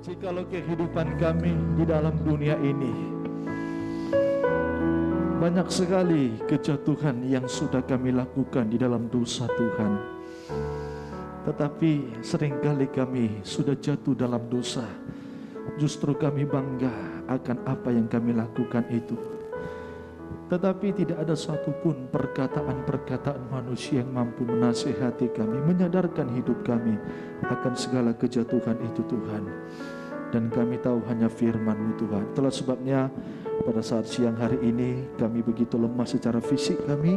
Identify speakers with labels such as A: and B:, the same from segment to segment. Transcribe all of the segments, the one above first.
A: Jikalau kehidupan kami di dalam dunia ini banyak sekali kejatuhan yang sudah kami lakukan di dalam dosa Tuhan, tetapi seringkali kami sudah jatuh dalam dosa. Justru kami bangga akan apa yang kami lakukan itu, tetapi tidak ada satupun perkataan-perkataan manusia yang mampu menasihati kami, menyadarkan hidup kami akan segala kejatuhan itu Tuhan. Dan kami tahu hanya firman-Mu Tuhan. Itulah sebabnya pada saat siang hari ini kami begitu lemah secara fisik kami,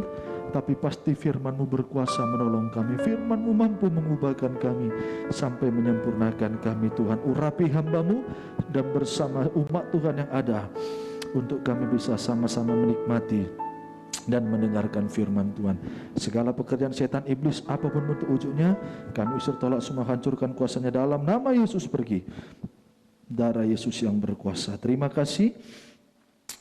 A: tapi pasti firman-Mu berkuasa menolong kami. Firman-Mu mampu mengubahkan kami sampai menyempurnakan kami Tuhan. Urapi hamba-Mu dan bersama umat Tuhan yang ada, untuk kami bisa sama-sama menikmati dan mendengarkan firman Tuhan. Segala pekerjaan setan iblis apapun bentuk wujudnya, kami usir, tolak semua, hancurkan kuasanya dalam nama Yesus. Pergi darah Yesus yang berkuasa. Terima kasih.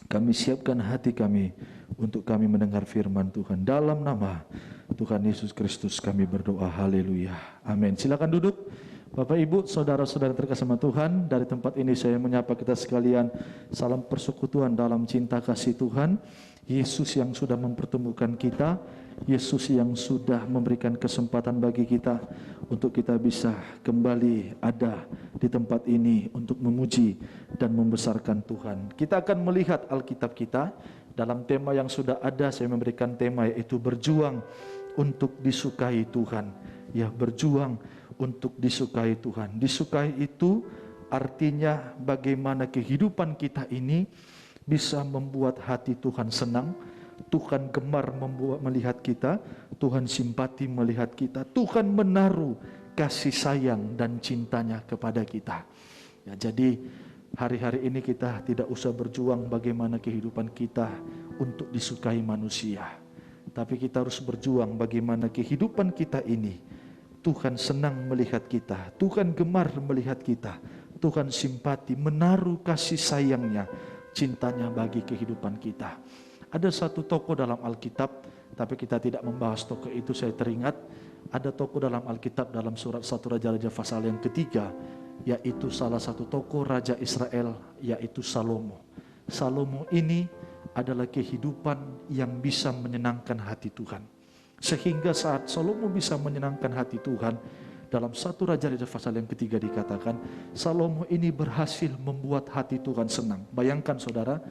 A: Kami siapkan hati kami untuk kami mendengar firman Tuhan. Dalam nama Tuhan Yesus Kristus kami berdoa. Haleluya. Amin. Silakan duduk. Bapak Ibu, saudara-saudara terkasih sama Tuhan, dari tempat ini saya menyapa kita sekalian. Salam persekutuan dalam cinta kasih Tuhan. Yesus yang sudah mempertemukan kita, Yesus yang sudah memberikan kesempatan bagi kita untuk kita bisa kembali ada di tempat ini untuk memuji dan membesarkan Tuhan. Kita akan melihat Alkitab kita dalam tema yang sudah ada. Saya memberikan tema yaitu berjuang untuk disukai Tuhan. Ya, berjuang untuk disukai Tuhan. Disukai itu artinya bagaimana kehidupan kita ini bisa membuat hati Tuhan senang, Tuhan gemar melihat kita, Tuhan simpati melihat kita, Tuhan menaruh kasih sayang dan cintanya kepada kita. Ya, jadi hari-hari ini kita tidak usah berjuang bagaimana kehidupan kita untuk disukai manusia, tapi kita harus berjuang bagaimana kehidupan kita ini Tuhan senang melihat kita, Tuhan gemar melihat kita, Tuhan simpati, menaruh kasih sayangnya, cintanya bagi kehidupan kita. Ada satu tokoh dalam Alkitab, tapi kita tidak membahas tokoh itu. Saya teringat ada tokoh dalam Alkitab dalam surat 1 Raja-Raja pasal yang ketiga, yaitu salah satu tokoh Raja Israel, yaitu Salomo. Salomo ini adalah kehidupan yang bisa menyenangkan hati Tuhan. Sehingga saat Salomo bisa menyenangkan hati Tuhan, dalam 1 Raja-Raja pasal yang ketiga dikatakan, Salomo ini berhasil membuat hati Tuhan senang. Bayangkan saudara,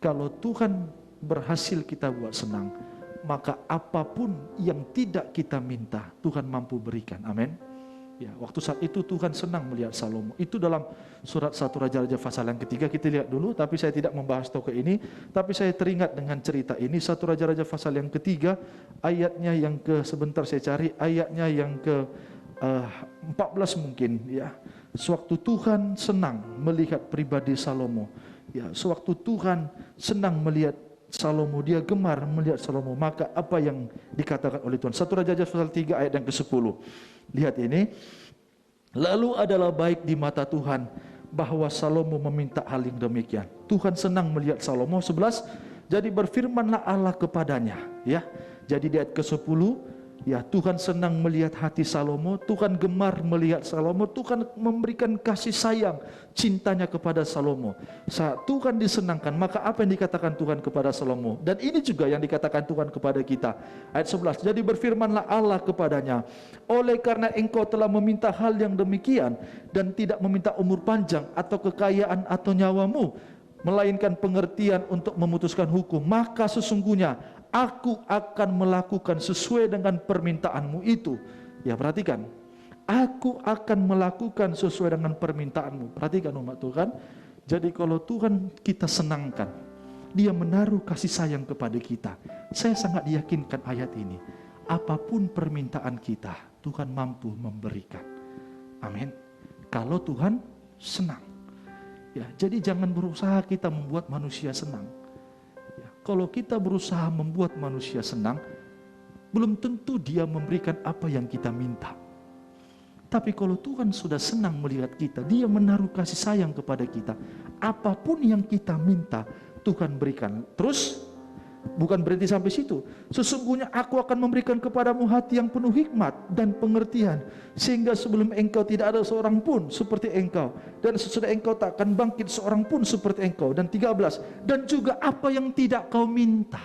A: kalau Tuhan berhasil kita buat senang, maka apapun yang tidak kita minta, Tuhan mampu berikan. Amin. Ya, waktu saat itu Tuhan senang melihat Salomo. Itu dalam surat 1 Raja-Raja pasal yang ketiga, kita lihat dulu, tapi saya tidak membahas tokoh ini, tapi saya teringat dengan cerita ini. 1 Raja-Raja pasal yang ketiga, ayatnya yang ke, sebentar saya cari, ayatnya yang ke 14 mungkin, ya. Sewaktu Tuhan senang melihat pribadi Salomo, ya, sewaktu Tuhan senang melihat Salomo, dia gemar melihat Salomo, maka apa yang dikatakan oleh Tuhan? 1 Raja pasal 3 ayat yang ke-10. Lihat ini. Lalu adalah baik di mata Tuhan bahwa Salomo meminta hal yang demikian. Tuhan senang melihat Salomo. 11. Jadi berfirmanlah Allah kepadanya, ya. Jadi di ayat ke-10, ya, Tuhan senang melihat hati Salomo, Tuhan gemar melihat Salomo, Tuhan memberikan kasih sayang, cintanya kepada Salomo. Saat Tuhan disenangkan, maka apa yang dikatakan Tuhan kepada Salomo? Dan ini juga yang dikatakan Tuhan kepada kita. Ayat 11, jadi berfirmanlah Allah kepadanya, oleh karena engkau telah meminta hal yang demikian, dan tidak meminta umur panjang, atau kekayaan, atau nyawamu, melainkan pengertian untuk memutuskan hukum, maka sesungguhnya Aku akan melakukan sesuai dengan permintaanmu itu. Ya, perhatikan. Aku akan melakukan sesuai dengan permintaanmu. Perhatikan umat Tuhan. Jadi kalau Tuhan kita senangkan, Dia menaruh kasih sayang kepada kita. Saya sangat yakinkan ayat ini. Apapun permintaan kita, Tuhan mampu memberikan. Amin. Kalau Tuhan senang. Ya, jadi jangan berusaha kita membuat manusia senang. Kalau kita berusaha membuat manusia senang, belum tentu Dia memberikan apa yang kita minta. Tapi kalau Tuhan sudah senang melihat kita, Dia menaruh kasih sayang kepada kita, apapun yang kita minta, Tuhan berikan. Terus Bukan berhenti sampai situ. Sesungguhnya aku akan memberikan kepadamu hati yang penuh hikmat dan pengertian, sehingga sebelum engkau tidak ada seorang pun seperti engkau, dan sesudah engkau tak akan bangkit seorang pun seperti engkau. Dan 13, dan juga apa yang tidak kau minta.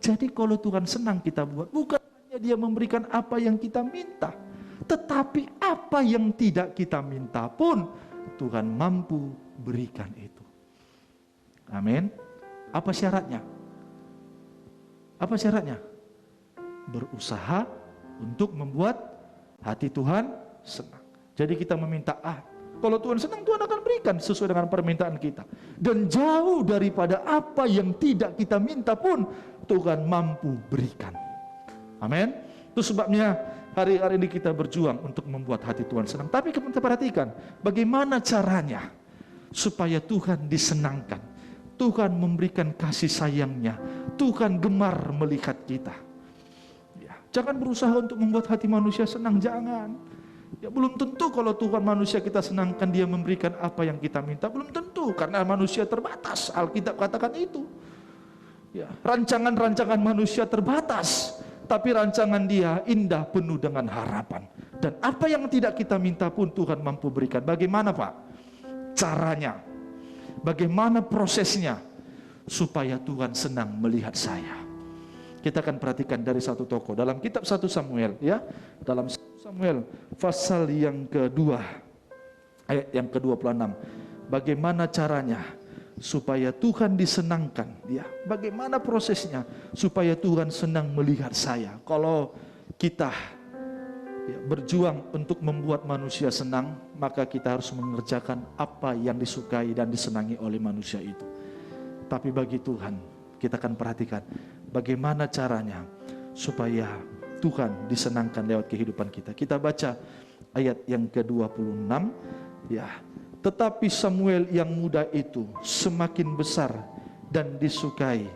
A: Jadi kalau Tuhan senang kita buat, bukan hanya Dia memberikan apa yang kita minta, tetapi apa yang tidak kita minta pun Tuhan mampu berikan itu. Amin. Apa syaratnya? Apa syaratnya? Berusaha untuk membuat hati Tuhan senang. Jadi kita meminta kalau Tuhan senang, Tuhan akan berikan sesuai dengan permintaan kita. Dan jauh daripada apa yang tidak kita minta pun Tuhan mampu berikan. Amin. Itu sebabnya hari-hari ini kita berjuang untuk membuat hati Tuhan senang. Tapi kita perhatikan bagaimana caranya supaya Tuhan disenangkan. Tuhan memberikan kasih sayangnya. Tuhan gemar melihat kita. Ya, jangan berusaha untuk membuat hati manusia senang, jangan. Ya, belum tentu kalau Tuhan manusia kita senangkan Dia memberikan apa yang kita minta, belum tentu, karena manusia terbatas. Alkitab katakan itu. Ya, rancangan-rancangan manusia terbatas, tapi rancangan Dia indah, penuh dengan harapan. Dan apa yang tidak kita minta pun Tuhan mampu berikan. Bagaimana Pak? Caranya. Bagaimana prosesnya supaya Tuhan senang melihat saya? Kita akan perhatikan dari satu tokoh dalam kitab 1 Samuel, ya. Dalam 1 Samuel pasal yang kedua ayat yang ke-26. Bagaimana caranya supaya Tuhan disenangkan, ya? Bagaimana prosesnya supaya Tuhan senang melihat saya? Kalau kita berjuang untuk membuat manusia senang, maka kita harus mengerjakan apa yang disukai dan disenangi oleh manusia itu. Tapi bagi Tuhan, kita akan perhatikan bagaimana caranya supaya Tuhan disenangkan lewat kehidupan kita. Kita baca ayat yang ke-26, ya. Tetapi Samuel yang muda itu semakin besar dan disukai,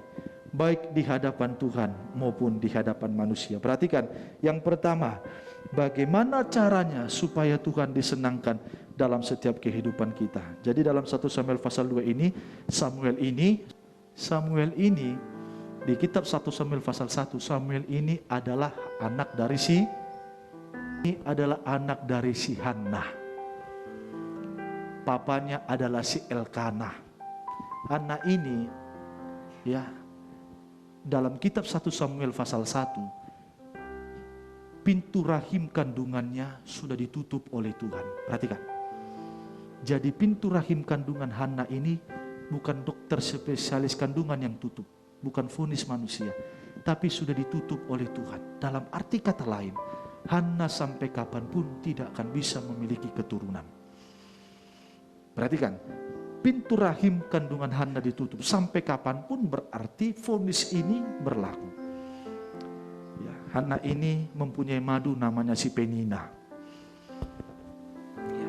A: baik di hadapan Tuhan maupun di hadapan manusia. Perhatikan, yang pertama, bagaimana caranya supaya Tuhan disenangkan dalam setiap kehidupan kita. Jadi dalam 1 Samuel pasal 2 ini, Samuel ini di kitab 1 Samuel pasal 1, Samuel ini adalah anak dari si Hannah. Papanya adalah si Elkanah. Anak ini, ya, dalam kitab 1 Samuel pasal 1, pintu rahim kandungannya sudah ditutup oleh Tuhan. Perhatikan. Jadi pintu rahim kandungan Hannah ini bukan dokter spesialis kandungan yang tutup, bukan vonis manusia, tapi sudah ditutup oleh Tuhan. Dalam arti kata lain, Hannah sampai kapanpun tidak akan bisa memiliki keturunan. Perhatikan, pintu rahim kandungan Hannah ditutup sampai kapanpun, berarti vonis ini berlaku. Hannah ini mempunyai madu namanya si Penina.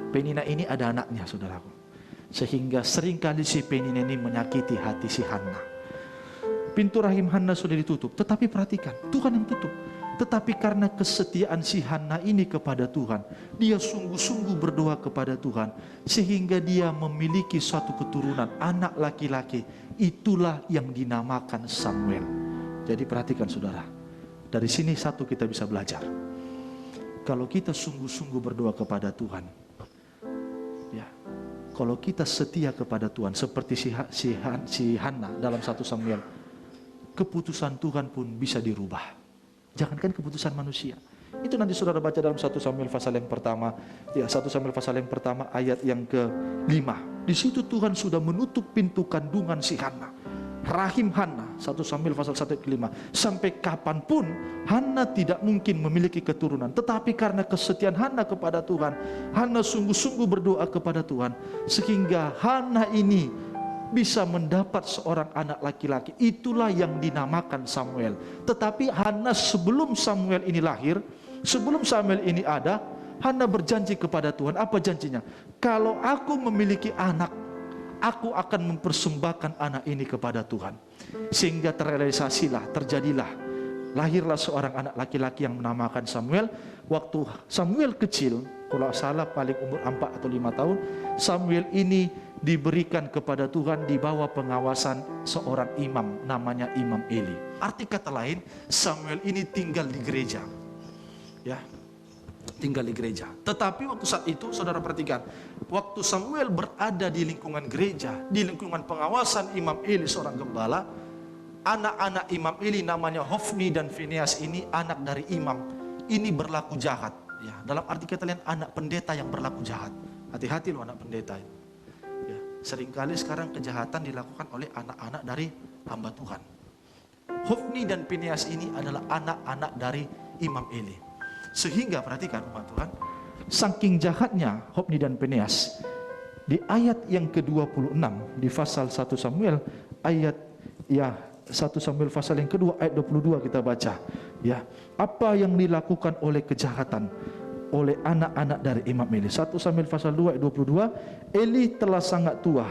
A: Penina ini ada anaknya, saudaraku. Sehingga seringkali si Penina ini menyakiti hati si Hannah. Pintu rahim Hannah sudah ditutup. Tetapi perhatikan, Tuhan yang tutup. Tetapi karena kesetiaan si Hannah ini kepada Tuhan, dia sungguh-sungguh berdoa kepada Tuhan, sehingga dia memiliki suatu keturunan, anak laki-laki. Itulah yang dinamakan Samuel. Jadi perhatikan saudara. Dari sini satu kita bisa belajar. Kalau kita sungguh-sungguh berdoa kepada Tuhan, ya, kalau kita setia kepada Tuhan seperti si Hannah dalam 1 Samuel, keputusan Tuhan pun bisa dirubah. Jangankan keputusan manusia. Itu nanti saudara baca dalam 1 Samuel pasal yang pertama, ya, 1 Samuel pasal yang pertama ayat yang ke-5. Di situ Tuhan sudah menutup pintu kandungan si Hannah. Rahim Hannah, 1 Samuel pasal 1 ayat ke-5. Sampai kapanpun Hannah tidak mungkin memiliki keturunan. Tetapi karena kesetiaan Hannah kepada Tuhan, Hannah sungguh-sungguh berdoa kepada Tuhan, sehingga Hannah ini bisa mendapat seorang anak laki-laki. Itulah yang dinamakan Samuel. Tetapi Hannah sebelum Samuel ini lahir, sebelum Samuel ini ada, Hannah berjanji kepada Tuhan. Apa janjinya? Kalau aku memiliki anak, aku akan mempersembahkan anak ini kepada Tuhan. Sehingga terrealisasilah, terjadilah, lahirlah seorang anak laki-laki yang menamakan Samuel. Waktu Samuel kecil, kalau salah paling umur 4 atau 5 tahun, Samuel ini diberikan kepada Tuhan di bawah pengawasan seorang imam, namanya Imam Eli. Arti kata lain, Samuel ini tinggal di gereja, ya, tinggal di gereja. Tetapi waktu saat itu, saudara perhatikan, waktu Samuel berada di lingkungan gereja, di lingkungan pengawasan Imam Eli, seorang gembala, anak-anak Imam Eli namanya Hofni dan Fineas ini anak dari imam, ini berlaku jahat. Ya, dalam arti kata lain, anak pendeta yang berlaku jahat. Hati-hati loh anak pendeta. Ya, seringkali sekarang kejahatan dilakukan oleh anak-anak dari hamba Tuhan. Hofni dan Fineas ini adalah anak-anak dari Imam Eli. Sehingga perhatikan umat Tuhan, saking jahatnya Hofni dan Fineas, di ayat yang ke-26 di pasal 1 Samuel ayat 1 Samuel pasal yang kedua ayat 22 kita baca, ya, apa yang dilakukan oleh kejahatan oleh anak-anak dari Imam Eli. 1 Samuel pasal 2 ayat 22, Eli telah sangat tua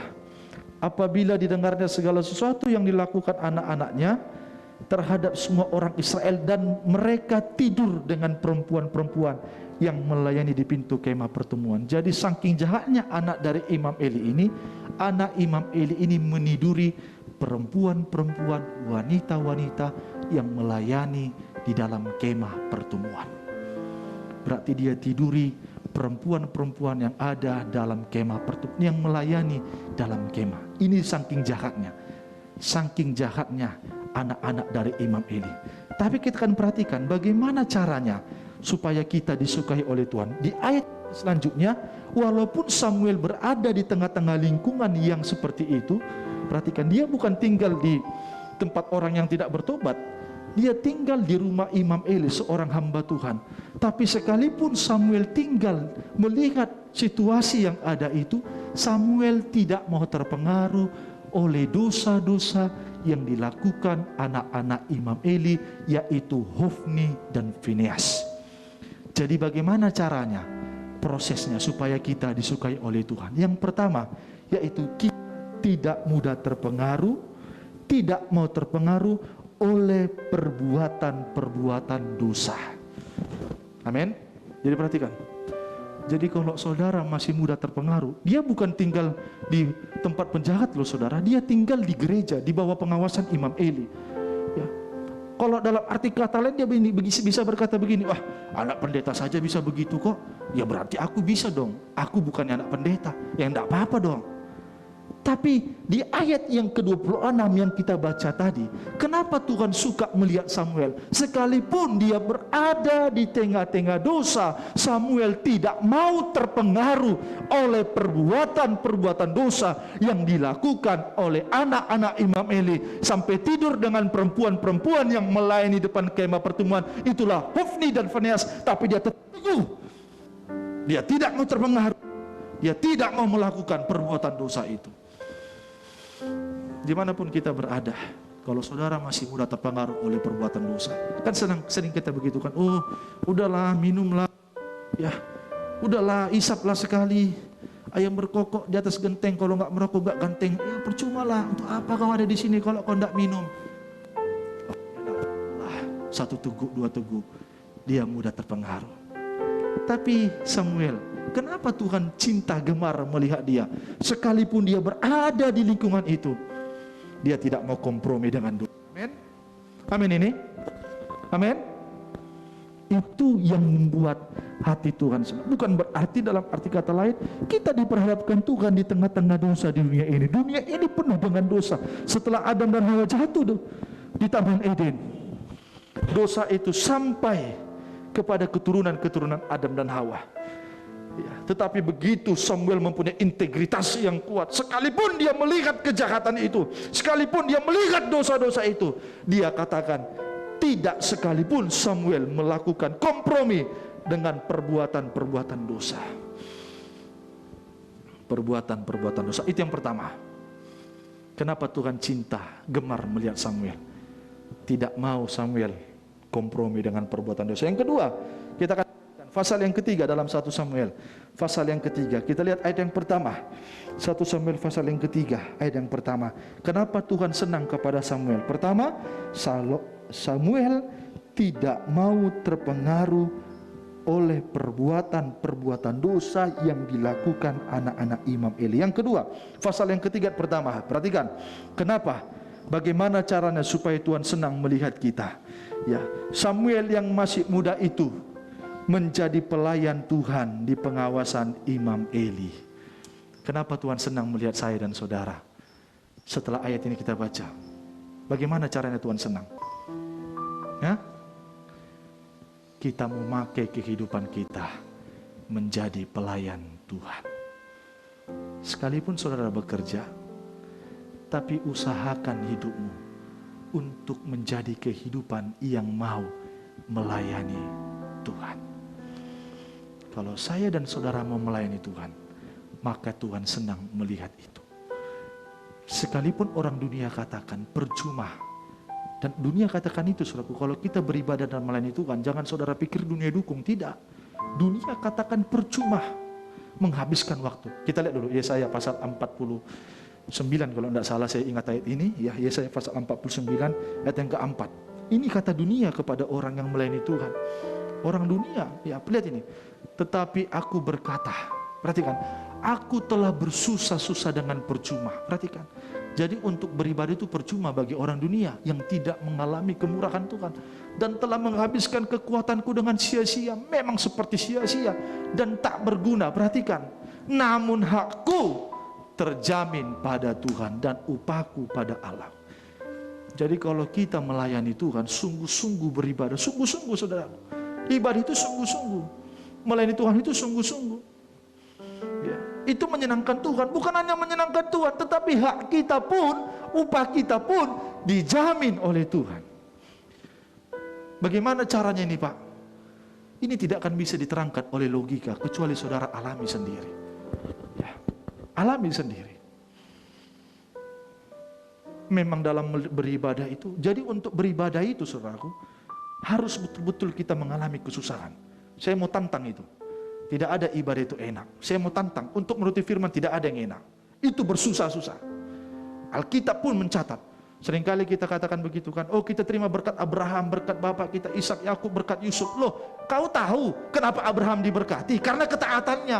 A: apabila didengarnya segala sesuatu yang dilakukan anak-anaknya terhadap semua orang Israel, dan mereka tidur dengan perempuan-perempuan yang melayani di pintu kemah pertemuan. Jadi saking jahatnya anak dari Imam Eli ini, anak Imam Eli ini meniduri perempuan-perempuan, wanita-wanita yang melayani di dalam kemah pertemuan. Berarti dia tiduri perempuan-perempuan yang ada dalam kemah pertemuan, yang melayani dalam kemah. Ini saking jahatnya, saking jahatnya anak-anak dari Imam Eli. Tapi kita akan perhatikan bagaimana caranya supaya kita disukai oleh Tuhan. Di ayat selanjutnya, walaupun Samuel berada di tengah-tengah lingkungan yang seperti itu, perhatikan, dia bukan tinggal di tempat orang yang tidak bertobat, dia tinggal di rumah Imam Eli, seorang hamba Tuhan. Tapi sekalipun Samuel tinggal melihat situasi yang ada itu, Samuel tidak mau terpengaruh oleh dosa-dosa yang dilakukan anak-anak Imam Eli, yaitu Hofni dan Fineas. Jadi bagaimana caranya, prosesnya supaya kita disukai oleh Tuhan? Yang pertama, yaitu kita tidak mudah terpengaruh, tidak mau terpengaruh oleh perbuatan-perbuatan dosa. Amin. Jadi perhatikan. Jadi kalau saudara masih mudah terpengaruh, dia bukan tinggal di tempat penjahat loh saudara, dia tinggal di gereja di bawah pengawasan Imam Eli. Ya. Kalau dalam arti kata lain dia bisa berkata begini, wah anak pendeta saja bisa begitu kok, ya berarti aku bisa dong. Aku bukannya anak pendeta, ya enggak apa-apa dong. Tapi di ayat yang ke-26 yang kita baca tadi, kenapa Tuhan suka melihat Samuel? Sekalipun dia berada di tengah-tengah dosa, Samuel tidak mau terpengaruh oleh perbuatan-perbuatan dosa yang dilakukan oleh anak-anak Imam Eli, sampai tidur dengan perempuan-perempuan yang melayani depan kemah pertemuan. Itulah Hofni dan Fineas. Tapi dia tetap teguh, dia tidak mau terpengaruh, dia tidak mau melakukan perbuatan dosa itu. Dimanapun kita berada, kalau saudara masih mudah terpengaruh oleh perbuatan dosa, kan sering kita begitu kan, oh udahlah minumlah, ya udahlah isaplah sekali, ayam berkokok di atas genteng, kalau nggak merokok nggak ganteng, ya percuma lah, untuk apa kau ada di sini kalau kau nggak minum? Satu teguk, dua teguk, dia mudah terpengaruh. Tapi Samuel, kenapa Tuhan cinta gemar melihat dia? Sekalipun dia berada di lingkungan itu, dia tidak mau kompromi dengan dosa. Amin. Amin ini. Amin. Itu yang membuat hati Tuhan senang. Bukan berarti dalam arti kata lain kita diperhadapkan Tuhan di tengah-tengah dosa di dunia ini. Dunia ini penuh dengan dosa. Setelah Adam dan Hawa jatuh di Taman Eden, dosa itu sampai kepada keturunan-keturunan Adam dan Hawa. Ya, tetapi begitu Samuel mempunyai integritas yang kuat, sekalipun dia melihat kejahatan itu, sekalipun dia melihat dosa-dosa itu, dia katakan tidak sekalipun Samuel melakukan kompromi dengan perbuatan-perbuatan dosa. Perbuatan-perbuatan dosa itu yang pertama. Kenapa Tuhan cinta, gemar melihat Samuel? Tidak mau Samuel kompromi dengan perbuatan dosa. Yang kedua, kita akan pasal yang ketiga dalam 1 Samuel. Pasal yang ketiga, kita lihat ayat yang pertama. 1 Samuel pasal yang ketiga, ayat yang pertama. Kenapa Tuhan senang kepada Samuel? Pertama, Samuel tidak mau terpengaruh oleh perbuatan-perbuatan dosa yang dilakukan anak-anak Imam Eli. Yang kedua, pasal yang ketiga pertama, perhatikan. Kenapa? Bagaimana caranya supaya Tuhan senang melihat kita? Ya, Samuel yang masih muda itu menjadi pelayan Tuhan di pengawasan Imam Eli. Kenapa Tuhan senang melihat saya dan saudara? Setelah ayat ini kita baca, bagaimana caranya Tuhan senang? Ya? Kita memakai kehidupan kita menjadi pelayan Tuhan. Sekalipun saudara bekerja, tapi usahakan hidupmu untuk menjadi kehidupan yang mau melayani Tuhan. Kalau saya dan saudara mau melayani Tuhan, maka Tuhan senang melihat itu. Sekalipun orang dunia katakan percuma, dan dunia katakan itu, saudaraku, kalau kita beribadah dan melayani Tuhan, jangan saudara pikir dunia dukung. Tidak. Dunia katakan percuma menghabiskan waktu. Kita lihat dulu Yesaya pasal 49, kalau tidak salah saya ingat ayat ini, ya, Yesaya pasal 49 ayat yang keempat. Ini kata dunia kepada orang yang melayani Tuhan. Orang dunia, ya, lihat ini. Tetapi aku berkata, perhatikan, aku telah bersusah-susah dengan percuma. Perhatikan. Jadi untuk beribadah itu percuma bagi orang dunia yang tidak mengalami kemurahan Tuhan. Dan telah menghabiskan kekuatanku dengan sia-sia. Memang seperti sia-sia dan tak berguna. Perhatikan. Namun hakku terjamin pada Tuhan dan upahku pada Allah. Jadi kalau kita melayani Tuhan, sungguh-sungguh beribadah. Sungguh-sungguh, saudara. Ibadah itu sungguh-sungguh. Melayani Tuhan itu sungguh-sungguh. Ya. Itu menyenangkan Tuhan. Bukan hanya menyenangkan Tuhan, tetapi hak kita pun, upah kita pun dijamin oleh Tuhan. Bagaimana caranya ini, Pak? Ini tidak akan bisa diterangkan oleh logika, kecuali saudara alami sendiri. Ya, alami sendiri. Memang dalam beribadah itu, jadi untuk beribadah itu, saudaraku, harus betul-betul kita mengalami kesusahan. Saya mau tantang itu. Tidak ada ibadah itu enak. Saya mau tantang, untuk menuruti firman tidak ada yang enak. Itu bersusah-susah. Alkitab pun mencatat. Seringkali kita katakan begitu kan, oh kita terima berkat Abraham, berkat bapak kita Ishak, Yakub, berkat Yusuf. Loh, kau tahu kenapa Abraham diberkati? Karena ketaatannya.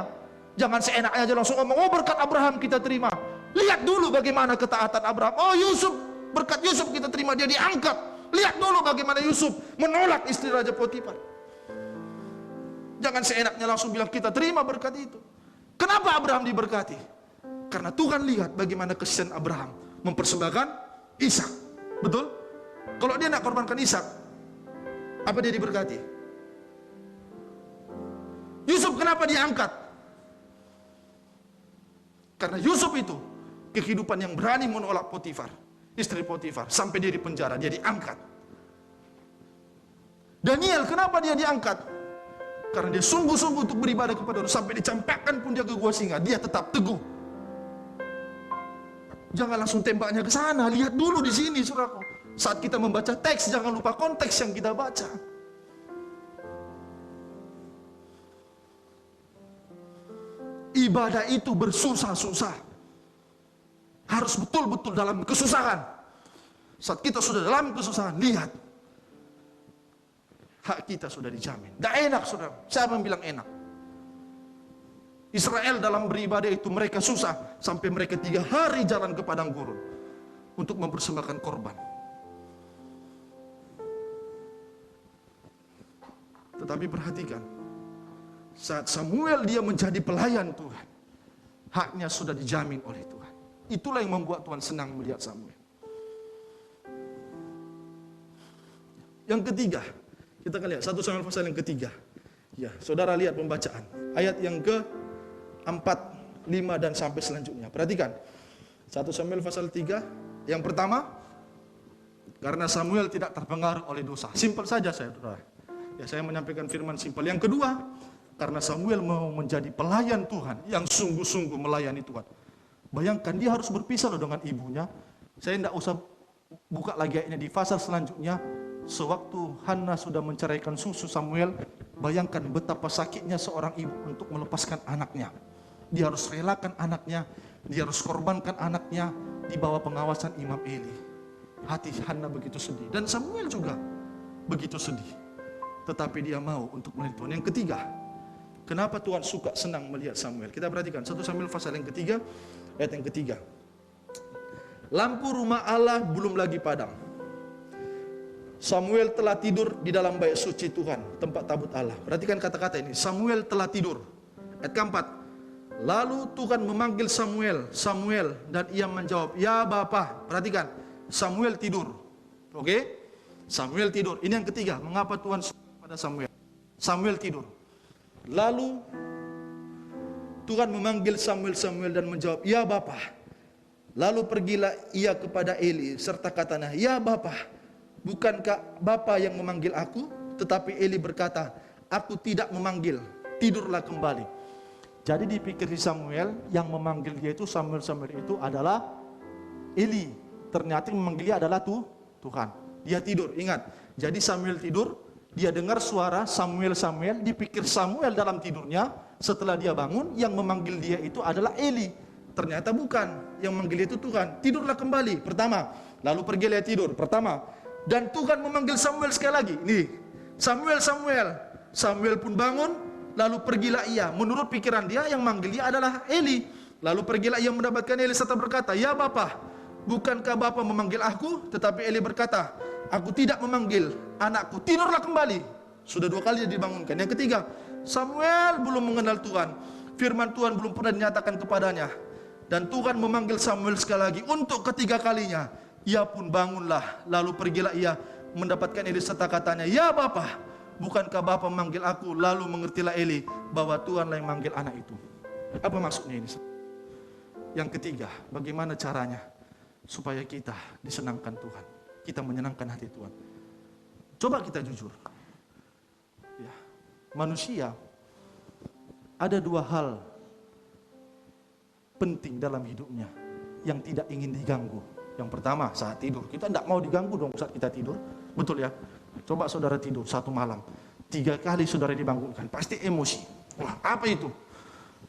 A: Jangan seenaknya aja langsung ngomong, oh berkat Abraham kita terima. Lihat dulu bagaimana ketaatan Abraham. Oh Yusuf, berkat Yusuf kita terima, dia diangkat. Lihat dulu bagaimana Yusuf menolak istri Raja Potifar. Jangan seenaknya langsung bilang kita terima berkat itu. Kenapa Abraham diberkati? Karena Tuhan lihat bagaimana kesian Abraham mempersembahkan Ishak. Betul? Kalau dia nak korbankan Ishak, apa dia diberkati? Yusuf kenapa diangkat? Karena Yusuf itu kehidupan yang berani menolak Potifar, istri Potifar, sampai dia di penjara, dia diangkat. Daniel kenapa dia diangkat? Karena dia sungguh-sungguh untuk beribadah kepada Allah. Sampai dicampakkan pun dia ke gua singa, dia tetap teguh. Jangan langsung tembaknya ke sana, lihat dulu di sini, saudaraku. Saat kita membaca teks, jangan lupa konteks yang kita baca. Ibadah itu bersusah-susah. Harus betul-betul dalam kesusahan. Saat kita sudah dalam kesusahan, lihat. Hak kita sudah dijamin. Tidak enak, saudara. Siapa yang bilang enak? Israel dalam beribadah itu mereka susah. Sampai mereka 3 hari jalan ke padang gurun untuk mempersembahkan korban. Tetapi perhatikan, saat Samuel dia menjadi pelayan Tuhan, haknya sudah dijamin oleh Tuhan. Itulah yang membuat Tuhan senang melihat Samuel. Yang ketiga, kita akan lihat 1 Samuel pasal yang ketiga. Ya, saudara lihat pembacaan ayat yang ke-4, 5 dan sampai selanjutnya. Perhatikan. 1 Samuel pasal 3, yang pertama, karena Samuel tidak terpengaruh oleh dosa. Simpel saja saudara. Ya, saya menyampaikan firman simpel. Yang kedua, karena Samuel mau menjadi pelayan Tuhan yang sungguh-sungguh melayani Tuhan. Bayangkan dia harus berpisah loh dengan ibunya. Saya tidak usah buka lagi ayatnya di pasal selanjutnya. Sewaktu Hana sudah menceraikan susu Samuel, bayangkan betapa sakitnya seorang ibu untuk melepaskan anaknya. Dia harus relakan anaknya, dia harus korbankan anaknya di bawah pengawasan Imam Eli. Hati Hana begitu sedih, dan Samuel juga begitu sedih. tetapi dia mau untuk melihat Tuhan. Yang ketiga, kenapa Tuhan suka senang melihat Samuel? Kita perhatikan 1 Samuel pasal yang ketiga, ayat yang ketiga. Lampu rumah Allah belum lagi padam. Samuel telah tidur di dalam bait suci Tuhan, tempat tabut Allah. Perhatikan kata-kata ini, Samuel telah tidur. Ayat keempat, lalu Tuhan memanggil Samuel, Samuel, dan ia menjawab, ya Bapa. Perhatikan, Samuel tidur. Oke? Samuel tidur. Ini yang ketiga, mengapa Tuhan suka pada Samuel? Samuel tidur. Lalu Tuhan memanggil Samuel dan menjawab, ya Bapa. Lalu pergilah ia kepada Eli serta katanya, ya Bapa, bukankah Bapa yang memanggil aku? Tetapi Eli berkata, aku tidak memanggil, tidurlah kembali. Jadi dipikir Samuel yang memanggil dia itu, Samuel itu adalah Eli. Ternyata yang memanggil dia adalah Tuhan. Dia tidur, ingat. Jadi Samuel tidur, dia dengar suara Samuel, dipikir Samuel dalam tidurnya. Setelah dia bangun, yang memanggil dia itu adalah Eli. Ternyata bukan, yang memanggil itu Tuhan. Tidurlah kembali, pertama. Lalu pergilah tidur, pertama. Dan Tuhan memanggil Samuel sekali lagi. Nih, Samuel pun bangun, lalu pergilah ia. Menurut pikiran dia, yang memanggil dia adalah Eli. Lalu pergilah ia mendapatkan Eli serta berkata, ya Bapa, bukankah Bapa memanggil aku? Tetapi Eli berkata, aku tidak memanggil, anakku, tidurlah kembali. Sudah 2 kali dia dibangunkan. Yang ketiga, Samuel belum mengenal Tuhan. Firman Tuhan belum pernah dinyatakan kepadanya. Dan Tuhan memanggil Samuel sekali lagi untuk ketiga kalinya. Ia pun bangunlah, lalu pergilah ia mendapatkan Eli serta katanya, ya Bapa, bukankah Bapa memanggil aku? Lalu mengertilah Eli bahwa Tuhanlah yang memanggil anak itu. Apa maksudnya ini? Yang ketiga, bagaimana caranya supaya kita disenangkan Tuhan, kita menyenangkan hati Tuhan? Coba kita jujur ya, manusia ada 2 hal penting dalam hidupnya yang tidak ingin diganggu. Yang pertama, saat tidur. Kita tidak mau diganggu dong saat kita tidur. Betul ya? Coba saudara tidur 1 malam, 3 kali saudara dibangunkan, pasti emosi. Wah, apa itu?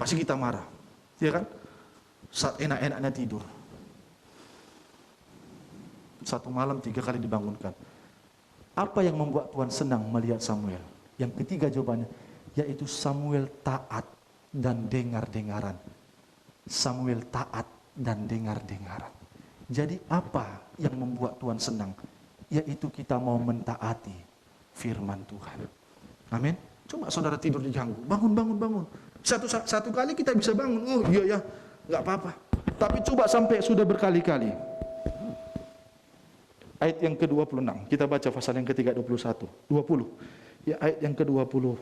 A: Pasti kita marah. Ya kan? Saat enak-enaknya tidur, 1 malam 3 kali dibangunkan. Apa yang membuat Tuhan senang melihat Samuel? Yang ketiga jawabannya, yaitu Samuel taat dan dengar-dengaran. Samuel taat dan dengar-dengaran. Jadi apa yang membuat Tuhan senang? Yaitu kita mau mentaati firman Tuhan. Amin. Coba saudara tidur diganggu, bangun. Satu kali kita bisa bangun, oh iya ya, nggak apa-apa. Tapi coba sampai sudah berkali-kali. Ayat yang ke-26, kita baca pasal yang ke-21, 20. Ya, ayat yang ke-20,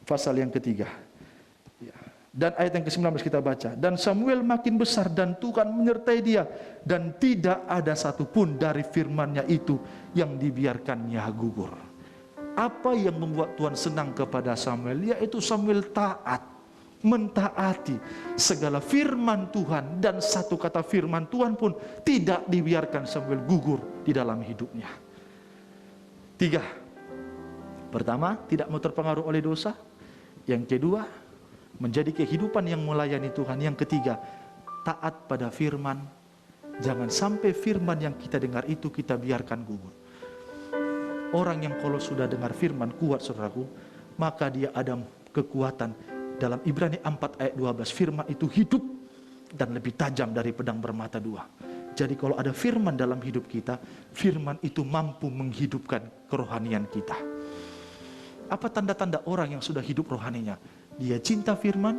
A: pasal yang ketiga. Ya. Dan ayat yang ke-19 kita baca. Dan Samuel makin besar dan Tuhan menyertai dia. Dan tidak ada satupun dari firman-Nya itu yang dibiarkannya gugur. Apa yang membuat Tuhan senang kepada Samuel? Yaitu Samuel taat, mentaati segala firman Tuhan. Dan satu kata firman Tuhan pun tidak dibiarkan Samuel gugur di dalam hidupnya. 3. Pertama, tidak mau terpengaruh oleh dosa. Yang kedua, menjadi kehidupan yang melayani Tuhan. Yang ketiga, taat pada firman. Jangan sampai firman yang kita dengar itu kita biarkan gugur. Orang yang kalau sudah dengar firman kuat, saudaraku, maka dia ada kekuatan. Dalam Ibrani 4 ayat 12, firman itu hidup dan lebih tajam dari pedang bermata 2. Jadi kalau ada firman dalam hidup kita, firman itu mampu menghidupkan kerohanian kita. Apa tanda-tanda orang yang sudah hidup rohaninya? Dia cinta firman,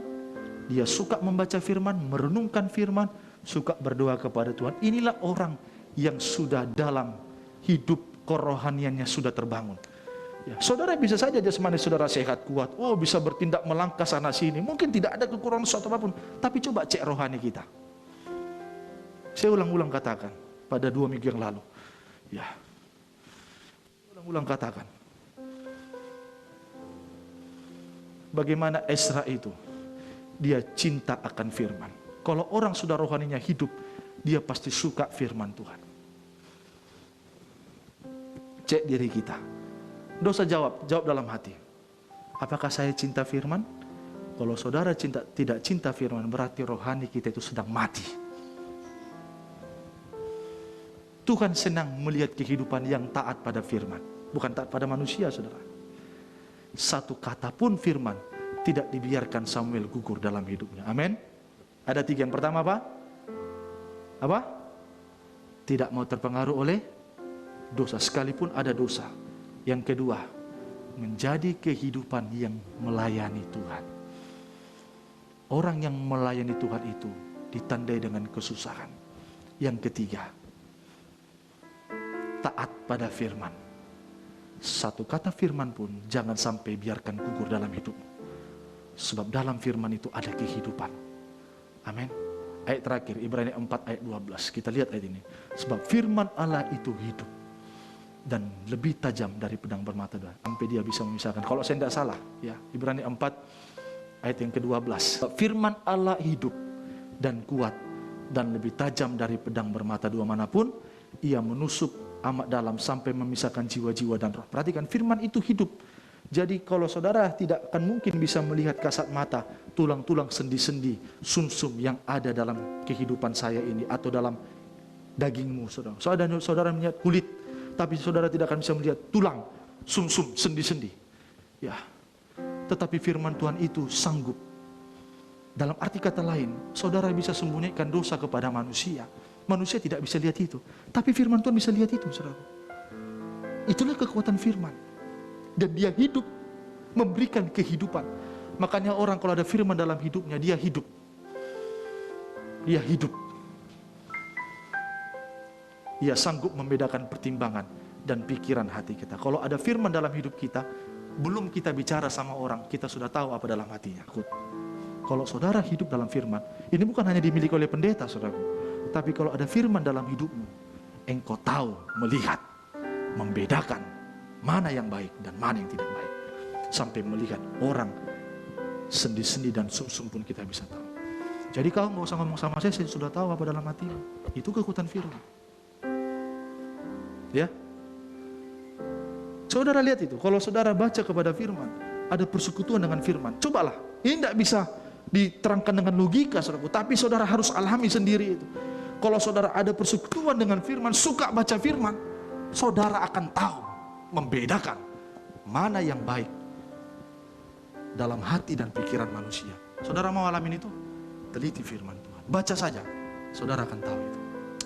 A: dia suka membaca firman, merenungkan firman, suka berdoa kepada Tuhan. Inilah orang yang sudah dalam hidup kerohaniannya sudah terbangun. Ya, saudara bisa saja jasmani saudara sehat, kuat, oh bisa bertindak melangkah sana sini, mungkin tidak ada kekurangan sesuatu apapun, tapi coba cek rohani kita. Saya ulang-ulang katakan pada 2 minggu yang lalu. Ya, ulang-ulang katakan. Bagaimana Esra itu, dia cinta akan firman. Kalau orang sudah rohaninya hidup, dia pasti suka firman Tuhan. Cek diri kita. Dosa jawab dalam hati. Apakah saya cinta firman? Kalau saudara tidak cinta firman, berarti rohani kita itu sedang mati. Tuhan senang melihat kehidupan yang taat pada firman, bukan taat pada manusia, saudara. satu kata pun firman tidak dibiarkan Samuel gugur dalam hidupnya. Amin. Ada 3. Yang pertama apa? Apa? Tidak mau terpengaruh oleh dosa, sekalipun ada dosa. Yang kedua, menjadi kehidupan yang melayani Tuhan. Orang yang melayani Tuhan itu ditandai dengan kesusahan. Yang ketiga, taat pada firman. Satu kata firman pun jangan sampai biarkan gugur dalam hidupmu. Sebab dalam firman itu ada kehidupan. Amin. Ayat terakhir, Ibrani 4 ayat 12. Kita lihat ayat ini. Sebab firman Allah itu hidup dan lebih tajam dari pedang bermata dua, sampai dia bisa memisahkan. Kalau saya tidak salah, ya, Ibrani 4 ayat yang ke-12. Firman Allah hidup dan kuat dan lebih tajam dari pedang bermata dua manapun, ia menusuk amat dalam sampai memisahkan jiwa-jiwa dan roh. Perhatikan, firman itu hidup. Jadi kalau saudara tidak akan mungkin bisa melihat kasat mata, tulang-tulang sendi-sendi, sumsum yang ada dalam kehidupan saya ini atau dalam dagingmu, saudara. Saudara melihat kulit, tapi saudara tidak akan bisa melihat tulang, sumsum, sendi-sendi. Ya. Tetapi firman Tuhan itu sanggup. Dalam arti kata lain, saudara bisa sembunyikan dosa kepada manusia. Manusia tidak bisa lihat itu. Tapi firman Tuhan bisa lihat itu, saudara. Itulah kekuatan firman. Dan dia hidup, memberikan kehidupan. Makanya orang kalau ada firman dalam hidupnya, dia hidup. Dia hidup. Ia sanggup membedakan pertimbangan dan pikiran hati kita. Kalau ada firman dalam hidup kita, belum kita bicara sama orang, kita sudah tahu apa dalam hatinya. Kalau saudara hidup dalam firman, ini bukan hanya dimiliki oleh pendeta, saudaraku. Tapi kalau ada firman dalam hidupmu, engkau tahu, melihat, membedakan mana yang baik dan mana yang tidak baik. Sampai melihat orang, sendi-sendi dan sumsum pun kita bisa tahu. Jadi kau nggak usah ngomong sama saya sudah tahu apa dalam hatimu. Itu kekuatan firman. Ya, saudara lihat itu. Kalau saudara baca kepada firman, ada persekutuan dengan firman. Cobalah, ini tidak bisa diterangkan dengan logika, saudaraku. Tapi saudara harus alami sendiri itu. Kalau saudara ada persekutuan dengan firman, suka baca firman, saudara akan tahu, membedakan mana yang baik dalam hati dan pikiran manusia. Saudara mau alamin itu? Teliti firman Tuhan. Baca saja, saudara akan tahu itu.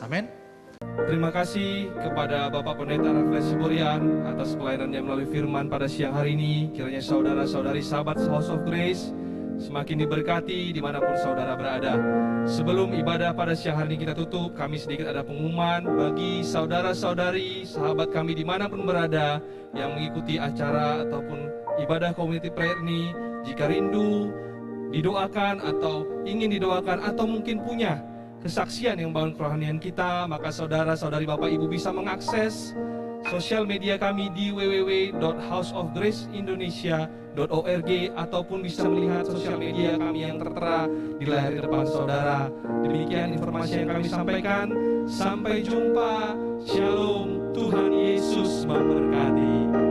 A: Amin.
B: Terima kasih kepada Bapak Pendeta Rafael Siburian atas pelayanannya melalui firman pada siang hari ini. Kiranya saudara-saudari sahabat House of Grace semakin diberkati dimanapun saudara berada. Sebelum ibadah pada siang hari ini kita tutup, kami sedikit ada pengumuman bagi saudara-saudari, sahabat kami dimanapun berada yang mengikuti acara ataupun ibadah community prayer ini. Jika rindu didoakan atau ingin didoakan atau mungkin punya kesaksian yang membangun kerohanian kita, maka saudara-saudari Bapak Ibu bisa mengakses sosial media kami di www.houseofgraceindonesia.org ataupun bisa melihat sosial media kami yang tertera di layar di depan saudara. Demikian informasi yang kami sampaikan. Sampai jumpa. Shalom. Tuhan Yesus memberkati.